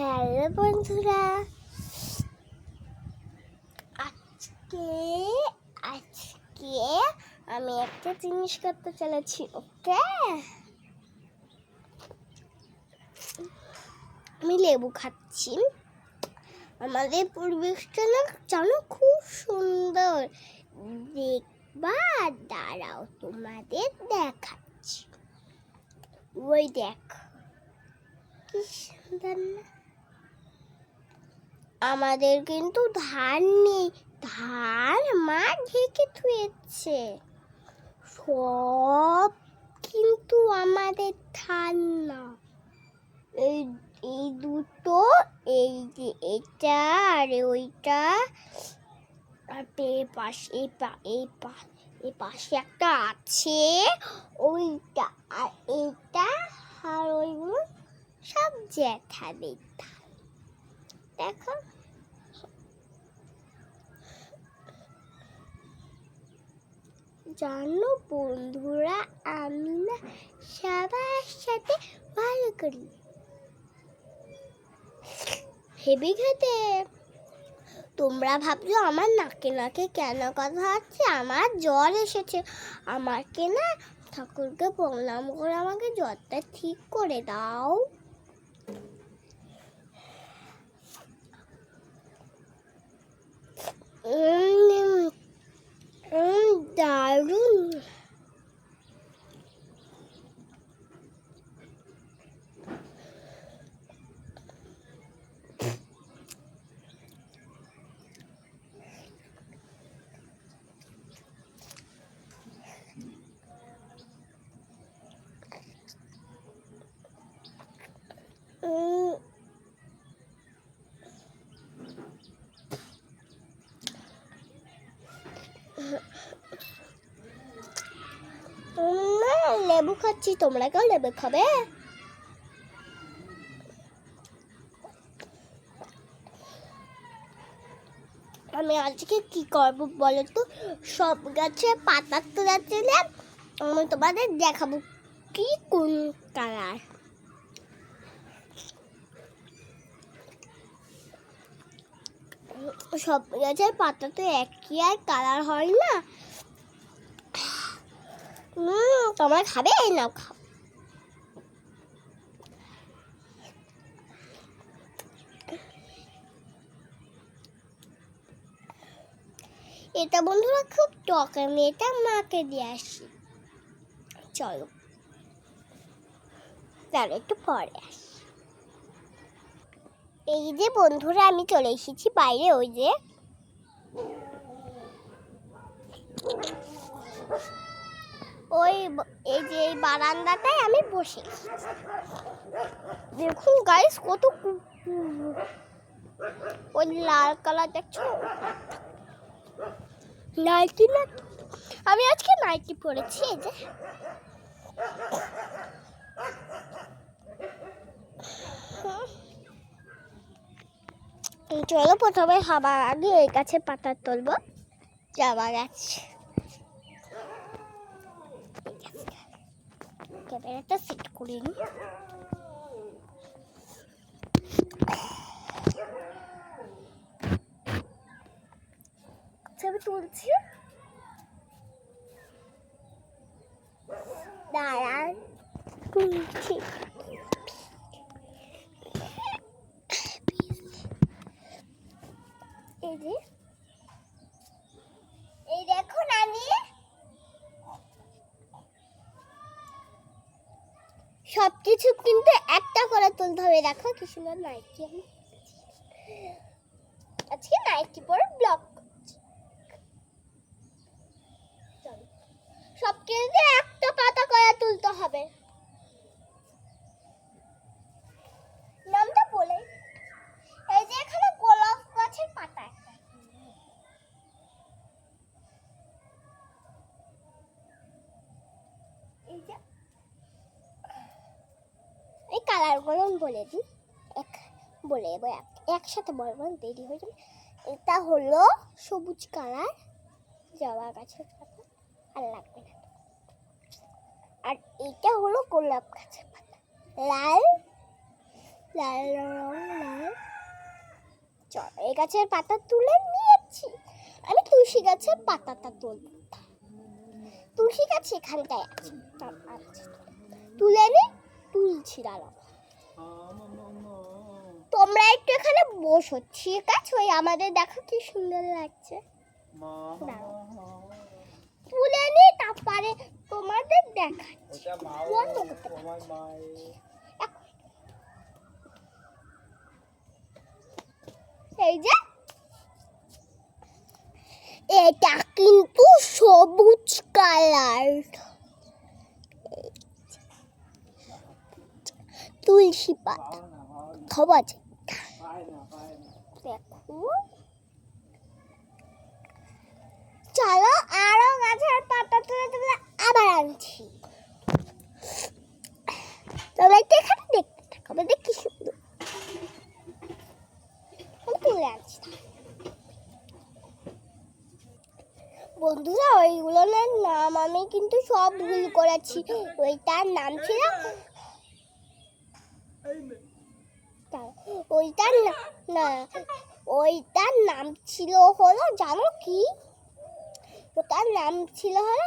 Hello বন্ধুরা, আজকে আজকে আমি একটা জিনিস করতে চলেছি। ওকে, আমি লেবু খাচ্ছি। আমাদের পরিবেশটা না জানো খুব সুন্দর, দেখবা? দাঁড়াও, তোমাদের দেখাচ্ছি। ওই দেখ, কি সুন্দর না? আমাদের কিন্তু ধান নেই, ধান মা ঢেকে থুয়েছে। সব কিন্তু আমাদের ধান না। এই এই দুটো, এই যে এটা আর ওইটা, আর এই পাশে একটা আছে, ওইটা আর এইটা আর ওইগুলো সব জ্যাঠাদের ধান। দেখো, জানো বন্ধুরা, আমি না সবার সাথে ভালো করি, হেবি খেতে। তোমরা ভাবছো আমার নাকে নাকে কেন কথা হচ্ছে? আমার জ্বর এসেছে। আমাকে না ঠাকুরকে প্রণাম করে আমাকে জ্বরটা ঠিক করে দাও। দারুণ। লেবু খাচ্ছি, তোমরা কেউ লেবু খাবে? আমি আজকে কি করবো বলো তো? সব গাছে পাতা তুলেছিলে, আমি তোমাদের দেখাবো কি কোন কালার। সব গাছের পাতা তো একই আর কালার হয় না। তোমরা খাবে? নাও খাও। এটা বন্ধুরা খুব টক, আমি এটা মাকে দিয়ে আসি। চলো তাহলে একটু পরে আসি। এই যে বন্ধুরা, আমি চলে এসেছি বাইরে। ওই যে এই যে এই বারান্দাটায় আমি বসে। দেখুন গাইস, কত ওই লাল কালার দেখছো? নাইটি না, আমি আজকে নাইটি পরেছি। এই যে চলো প্রথমে খাবার আগে এই গাছে পাতা তুলবো। জবা গাছ, ক্যামেরাটা সেট করে নি। ছবি তুলছি, দাঁড়ান তুলছি। এই যে এই দেখুন, আমি সবকিছু কিন্তু একটা করে তুলতে হবে। দেখো কি সুন্দর নাইটি, আমি আজকে নাইটি পরে ব্লগ করছি। সবকিছু একটা পাতা করে তুলতে হবে। নামটা বলে, এই যে এখানে গোলাপ গাছের পাতা একটা, এই যে এই কালারগুলো বলে দিই, বলে একসাথে বলবো, দেরি হয়ে যাবে। এটা হলো সবুজ কালার, জবা গাছের পাতা, আর লাগবে না। আর এটা হলো গোলাপ গাছের পাতা, লাল লাল রং, লাল চলো এই গাছের পাতা তুলে নিয়েছি, আমি তুলসী গাছের পাতাটা তুলব। তুলসী গাছ এখানটায় আছে, তুলে নি, তুলছি দাঁড়াও। তোমরা একটু এখানে বসো, ঠিক আছে? ওই আমাদের দেখো কি সুন্দর লাগছে। তুলে নি, তারপরে তোমাদের দেখাচ্ছি। বন্ধ করতে পারছি। এই যে এটা কিন্তু সবুজ কালার, তুলসী পাতা খবর দেখো। চলো আরো গাছের পাতা তুলে তুলে আবার আনছি। তোমরা একটু এখানে দেখতে থাকো, দেখি কি সুন্দর তুলে আনছি। বন্ধুরা ওইগুলোর নাম আমি কিন্তু সব ভুল করেছি। ওইটার নাম ছিল ওইটার নাম ছিল হলো, জানো কি? ওটার নাম ছিল হলো